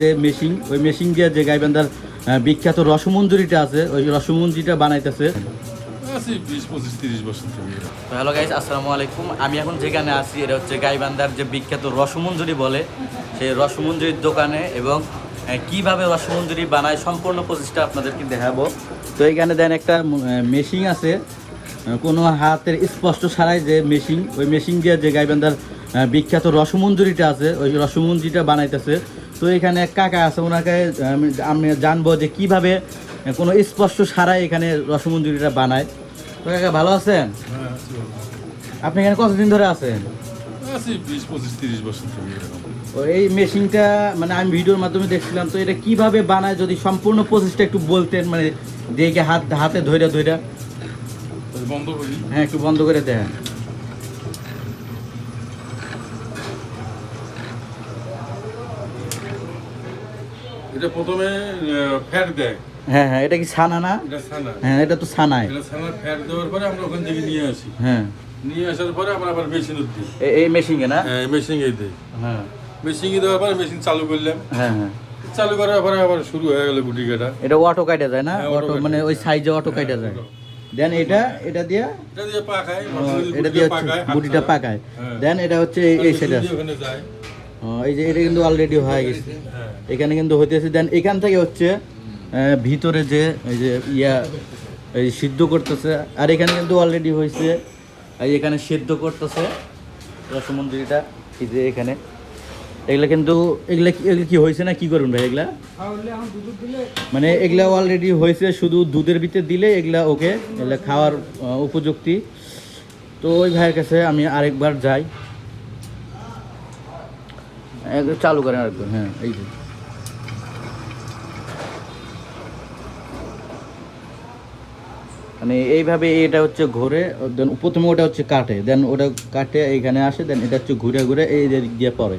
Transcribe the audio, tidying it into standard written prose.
যে মেশিন ওই মেশিন দিয়ে যে গাইবান্ধার বিখ্যাত রসমঞ্জুরিটা আছে ওই রসমঞ্জুরিটা বানাইতেছে। হ্যালো গাইস, আসসালামু আলাইকুম। আমি এখন যেখানে আছি এটা হচ্ছে গাইবান্ধার যে বিখ্যাত রসমঞ্জুরি বলে সেই রসমঞ্জুরির দোকানে, এবং কিভাবে রসমঞ্জুরি বানায় সম্পূর্ণ প্রসেসটা আপনাদেরকে দেখাবো। তো এখানে দেন একটা মেশিন আছে, কোনো হাতের স্পষ্ট ছাড়াই যে মেশিন ওই মেশিন দিয়ে যে গাইবান্ধার বিখ্যাত রসমঞ্জুরিটা আছে ওই রসমঞ্জুরিটা বানাইতেছে। তো এখানে এক কাকা আছে, ওনাকে আমি জানবো যে কিভাবে কোনো স্পষ্ট ছাড়াই এখানে রসমঞ্জুরিটা বানায়। তো কাকা ভালো আছেন? আপনি এখানে কতদিন ধরে আছেন? 20-25-30 বছর থেকে। এই মেশিনটা মানে আমি ভিডিওর মাধ্যমে দেখছিলাম, তো এটা কিভাবে বানায় যদি সম্পূর্ণ প্রসেসটা একটু বলতেন, মানে দেখে হাতে ধইরা বন্ধ করি। হ্যাঁ, একটু বন্ধ করে দেন। এটা প্রথমে ফ্যাট দেয়। হ্যাঁ হ্যাঁ, এটা কি ছানা না? এটা ছানা। হ্যাঁ, এটা তো ছানায়। এটা ছানা ফ্যাট দেওয়ার পরে আমরা ওখান থেকে নিয়ে আসি। হ্যাঁ, নিয়ে আসার পরে আমরা আবার মেশিনে দিই। এই মেশিনে না? হ্যাঁ, মেশিনে দিই। হ্যাঁ, মেশিনে দেওয়ার পরে মেশিন চালু করলাম। হ্যাঁ হ্যাঁ, চালু করার পরে আবার শুরু হয়ে গেল গুটি কাটা। এটা অটো কাটা যায় না? হ্যাঁ, অটো মানে ওই সাইজে অটো কাটা যায়। দেন এটা দিয়ে এটা দিয়ে পাকায়, এটা দিয়ে গুটিটা পাকায়। দেন এটা হচ্ছে এই সেটা ওখানে যায়। এই যে এটা কিন্তু অলরেডি হয়ে গেছে, এখানে কিন্তু হইতেছে। দেন এখান থেকে হচ্ছে ভিতরে যে এই যে এই সিদ্ধ করতেছে, আর এখানে কিন্তু অলরেডি হয়েছে, এই এখানে সিদ্ধ করতেছে রসমঞ্জুরিটা। এই যে এখানে এগুলা কি হয়েছে না কি করুন ভাই? এগুলা মানে এগুলা অলরেডি হয়েছে, শুধু দুধের ভিতরে দিলে এগুলা ওকে, এগুলা খাওয়ার উপযুক্তি। তো ওই ভাইয়ের কাছে আমি আরেকবার যাই, চালু করেন আরেকবার। হ্যাঁ, এই যে মানে এইভাবে এটা হচ্ছে ঘুরে, দেন প্রথমে ওটা হচ্ছে কাটে, দেন ওটা কাটে এইখানে আসে, দেন এটা হচ্ছে ঘুরে ঘুরে এই দিক দিয়ে পড়ে।